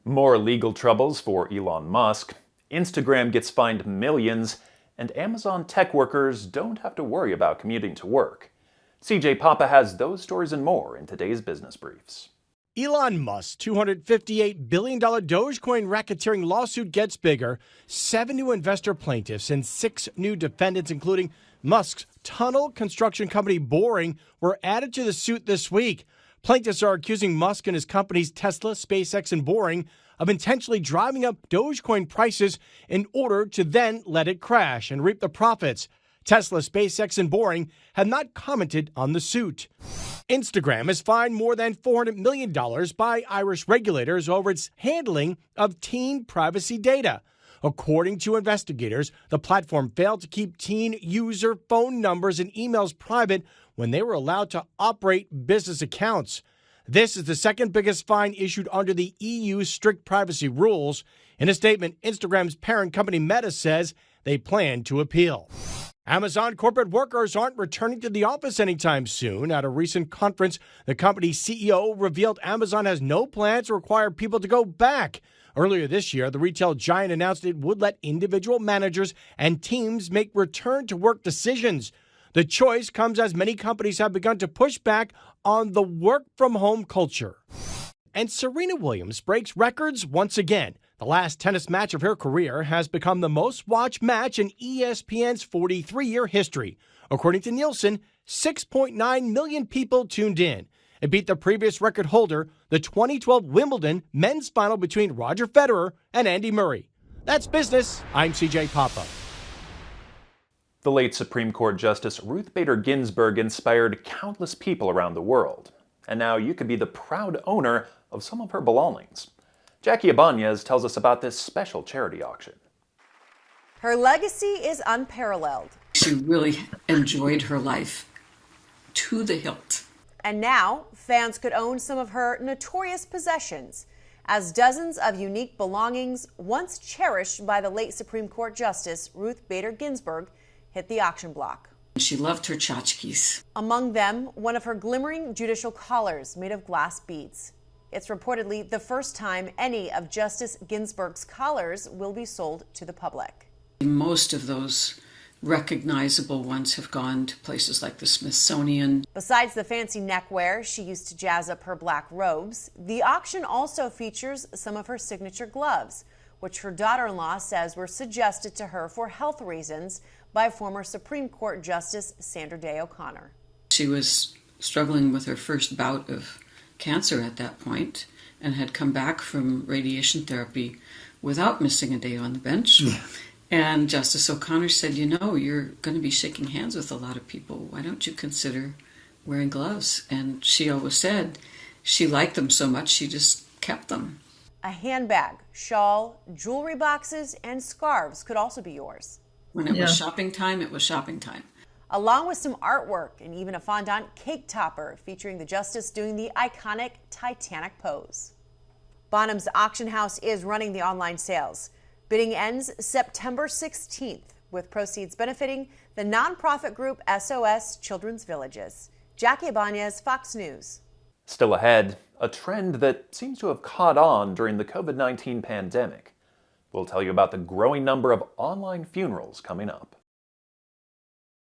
More legal troubles for Elon Musk. Instagram gets fined millions, and Amazon tech workers don't have to worry about commuting to work. CJ Papa has those stories and more in today's Business Briefs. Elon Musk's $258 billion Dogecoin racketeering lawsuit gets bigger. 7 new investor plaintiffs and 6 new defendants, including Musk's tunnel construction company Boring, were added to the suit this week. Plaintiffs are accusing Musk and his companies Tesla, SpaceX, and Boring of intentionally driving up Dogecoin prices in order to then let it crash and reap the profits. Tesla, SpaceX, and Boring have not commented on the suit. Instagram has fined more than $400 million by Irish regulators over its handling of teen privacy data. According to investigators, the platform failed to keep teen user phone numbers and emails private when they were allowed to operate business accounts. This is the second biggest fine issued under the EU's strict privacy rules. In a statement, Instagram's parent company Meta says they plan to appeal. Amazon corporate workers aren't returning to the office anytime soon. At a recent conference, the company's CEO revealed Amazon has no plans to require people to go back. Earlier this year, the retail giant announced it would let individual managers and teams make return-to-work decisions. The choice comes as many companies have begun to push back on the work-from-home culture. And Serena Williams breaks records once again. The last tennis match of her career has become the most-watched match in ESPN's 43-year history. According to Nielsen, 6.9 million people tuned in. It beat the previous record holder, the 2012 Wimbledon men's final between Roger Federer and Andy Murray. That's business. I'm CJ Papa. The late Supreme Court Justice Ruth Bader Ginsburg inspired countless people around the world. And now you could be the proud owner of some of her belongings. Jackie Ibanez tells us about this special charity auction. Her legacy is unparalleled. She really enjoyed her life to the hilt. And now, fans could own some of her notorious possessions, as dozens of unique belongings, once cherished by the late Supreme Court Justice Ruth Bader Ginsburg, hit the auction block. She loved her tchotchkes. Among them, one of her glimmering judicial collars made of glass beads. It's reportedly the first time any of Justice Ginsburg's collars will be sold to the public. Most of those recognizable ones have gone to places like the Smithsonian. Besides the fancy neckwear she used to jazz up her black robes, the auction also features some of her signature gloves, which her daughter-in-law says were suggested to her for health reasons by former Supreme Court Justice Sandra Day O'Connor. She was struggling with her first bout of cancer at that point and had come back from radiation therapy without missing a day on the bench. And Justice O'Connor said, you know, you're going to be shaking hands with a lot of people. Why don't you consider wearing gloves? And she always said she liked them so much she just kept them. A handbag, shawl, jewelry boxes, and scarves could also be yours. When it was shopping time, it was shopping time. Along with some artwork and even a fondant cake topper featuring the Justice doing the iconic Titanic pose. Bonham's Auction House is running the online sales. Bidding ends September 16th, with proceeds benefiting the nonprofit group SOS Children's Villages. Jackie Ibanez, Fox News. Still ahead, a trend that seems to have caught on during the COVID-19 pandemic. We'll tell you about the growing number of online funerals coming up.